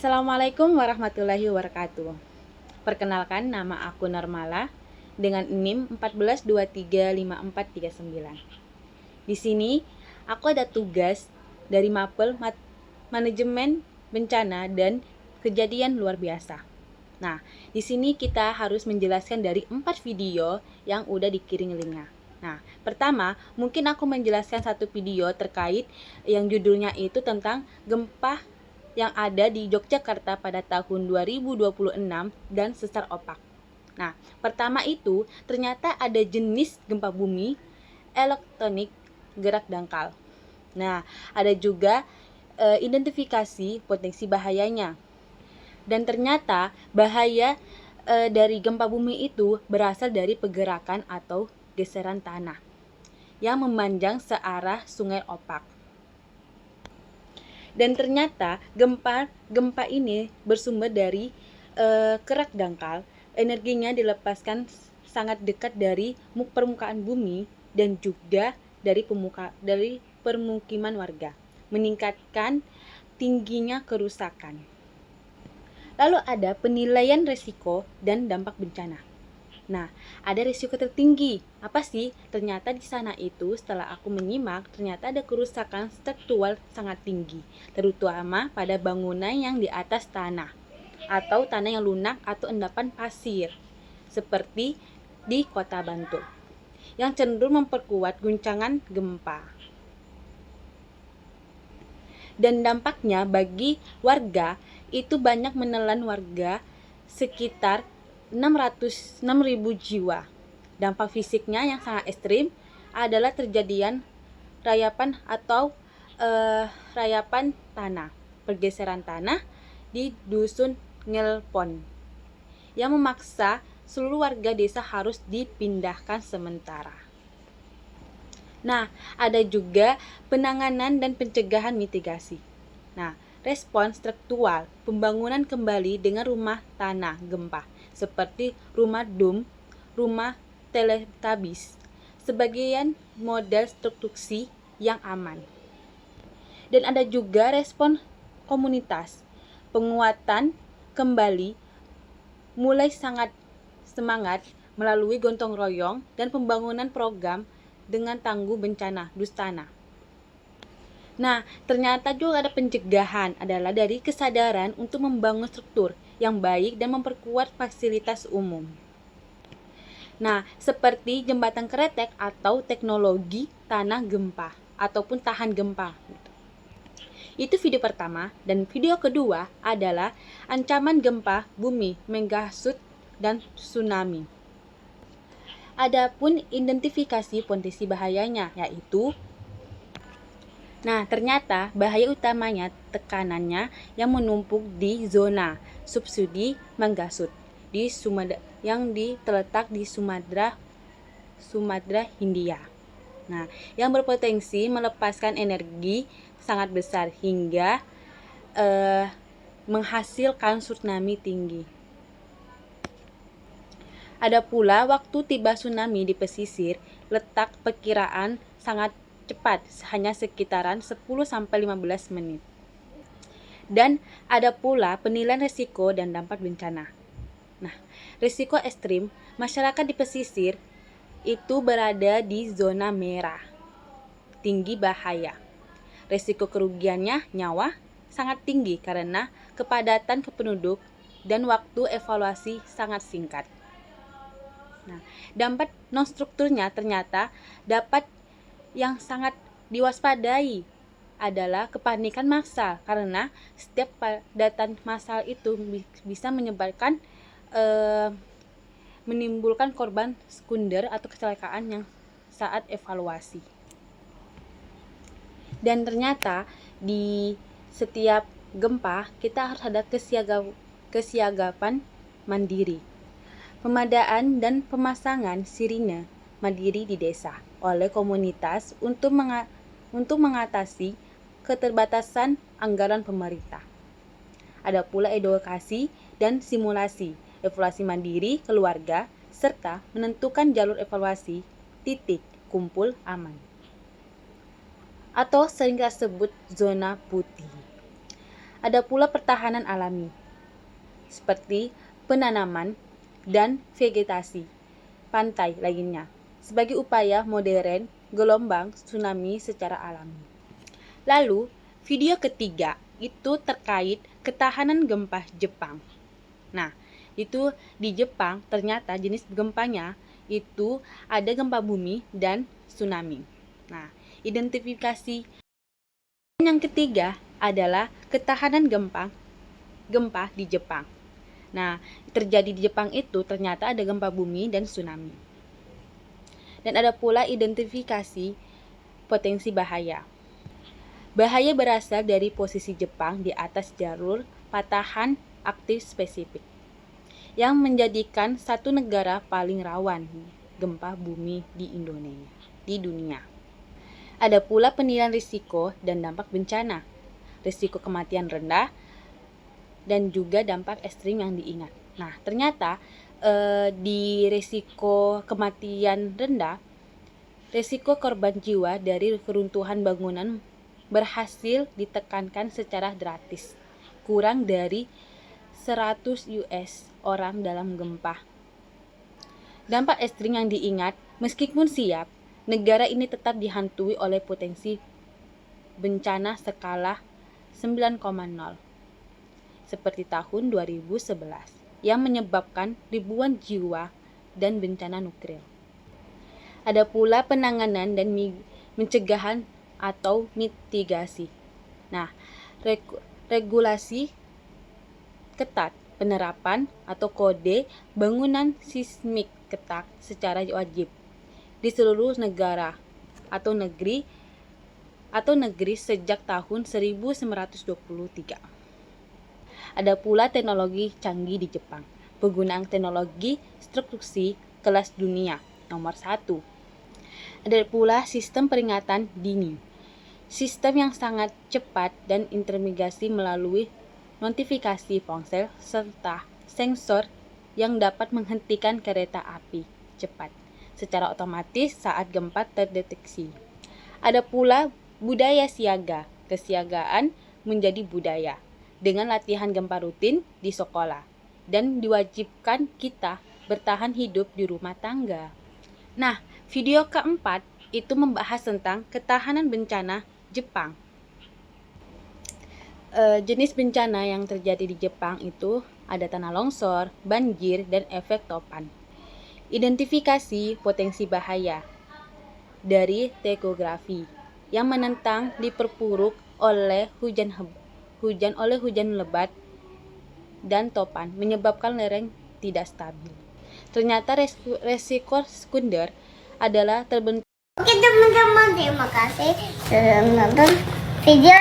Assalamualaikum warahmatullahi wabarakatuh. Perkenalkan, nama aku Normala dengan NIM 14235439. Di sini aku ada tugas dari Mapel Manajemen Bencana dan Kejadian Luar Biasa. Nah, di sini kita harus menjelaskan dari 4 video yang udah dikirim linknya. Nah, pertama, mungkin aku menjelaskan satu video terkait yang judulnya itu tentang gempa yang ada di Yogyakarta pada tahun 2026 dan sesar opak. Nah, pertama itu ternyata ada jenis gempa bumi elektronik gerak dangkal. Nah, ada juga identifikasi potensi bahayanya. Dan ternyata bahaya dari gempa bumi itu berasal dari pergerakan atau geseran tanah yang memanjang searah Sungai Opak. Dan ternyata gempa ini bersumber dari kerak dangkal. Energinya dilepaskan sangat dekat dari permukaan bumi dan juga dari permukiman warga, meningkatkan tingginya kerusakan. Lalu ada penilaian risiko dan dampak bencana. Nah, ada risiko tertinggi. Apa sih? Ternyata di sana itu setelah aku menyimak, ternyata ada kerusakan struktural sangat tinggi, terutama pada bangunan yang di atas tanah atau tanah yang lunak atau endapan pasir, seperti di Kota Bantul, yang cenderung memperkuat guncangan gempa. Dan dampaknya bagi warga itu banyak menelan warga sekitar 606.000 jiwa. Dampak fisiknya yang sangat ekstrim adalah terjadian rayapan atau rayapan tanah, pergeseran tanah di dusun Ngelpon yang memaksa seluruh warga desa harus dipindahkan sementara. Nah, ada juga penanganan dan pencegahan mitigasi. Nah, respon struktural, pembangunan kembali dengan rumah tanah gempa seperti rumah dom, rumah teletabis, sebagian model konstruksi yang aman. Dan ada juga respon komunitas, penguatan kembali mulai sangat semangat melalui gotong royong dan pembangunan program dengan tangguh bencana Dustana. Nah, ternyata juga ada pencegahan adalah dari kesadaran untuk membangun struktur yang baik dan memperkuat fasilitas umum. Nah, seperti jembatan kretek atau teknologi tanah gempa ataupun tahan gempa. Itu video pertama, dan video kedua adalah ancaman gempa bumi, megasud, dan tsunami. Adapun identifikasi potensi bahayanya yaitu ternyata bahaya utamanya tekanannya yang menumpuk di zona subsidi megasud di yang terletak di Sumatera Hindia. Nah, yang berpotensi melepaskan energi sangat besar hingga menghasilkan tsunami tinggi. Ada pula waktu tiba tsunami di pesisir, letak perkiraan sangat cepat, hanya sekitaran 10-15 menit. Dan ada pula penilaian risiko dan dampak bencana. Nah, risiko ekstrim, masyarakat di pesisir itu berada di zona merah, tinggi bahaya. Risiko kerugiannya nyawa sangat tinggi karena kepadatan penduduk dan waktu evaluasi sangat singkat. Nah, dampak non-strukturnya ternyata dapat yang sangat diwaspadai adalah kepanikan massal karena setiap kepadatan massal itu bisa menimbulkan korban sekunder atau kecelakaan yang saat evaluasi. Dan ternyata di setiap gempa kita harus ada kesiagapan mandiri, pemadaan dan pemasangan sirine mandiri di desa oleh komunitas untuk mengatasi keterbatasan anggaran pemerintah. Ada pula edukasi dan simulasi, evaluasi mandiri keluarga, serta menentukan jalur evaluasi titik kumpul aman, atau sering disebut zona putih. Ada pula pertahanan alami, seperti penanaman dan vegetasi pantai lainnya, sebagai upaya modern gelombang tsunami secara alami. Lalu, video ketiga itu terkait ketahanan gempa Jepang. Nah, itu di Jepang ternyata jenis gempanya itu ada gempa bumi dan tsunami. Nah, identifikasi yang ketiga adalah ketahanan gempa di Jepang. Nah, terjadi di Jepang itu ternyata ada gempa bumi dan tsunami. Dan ada pula identifikasi potensi bahaya. Bahaya berasal dari posisi Jepang di atas jalur patahan aktif spesifik, yang menjadikan satu negara paling rawan gempa bumi di dunia. Ada pula penilaian risiko dan dampak bencana, risiko kematian rendah, dan juga dampak ekstrim yang diingat. Nah, ternyata di risiko kematian rendah, risiko korban jiwa dari keruntuhan bangunan berhasil ditekankan secara drastis, kurang dari 100 US orang dalam gempa. Dampak ekstrim yang diingat, meskipun siap, negara ini tetap dihantui oleh potensi bencana skala 9,0 seperti tahun 2011 yang menyebabkan ribuan jiwa dan bencana nuklir. Ada pula penanganan dan pencegahan atau mitigasi. Nah, regulasi ketat, penerapan atau kode bangunan seismik ketat secara wajib di seluruh negara atau negeri sejak tahun 1923. Ada pula teknologi canggih di Jepang. Penggunaan teknologi strukturasi kelas dunia nomor 1. Ada pula sistem peringatan dini. Sistem yang sangat cepat dan intermigasi melalui notifikasi ponsel serta sensor yang dapat menghentikan kereta api cepat secara otomatis saat gempa terdeteksi. Ada pula budaya siaga. Kesiagaan menjadi budaya dengan latihan gempa rutin di sekolah dan diwajibkan kita bertahan hidup di rumah tangga. Nah, video keempat itu membahas tentang ketahanan bencana Jepang. Jenis bencana yang terjadi di Jepang itu ada tanah longsor, banjir, dan efek topan. Identifikasi potensi bahaya dari tekografi yang menentang diperpuruk oleh hujan lebat dan topan menyebabkan lereng tidak stabil. Ternyata resiko sekunder adalah terbentuk. Oke teman-teman, terima kasih sudah menonton video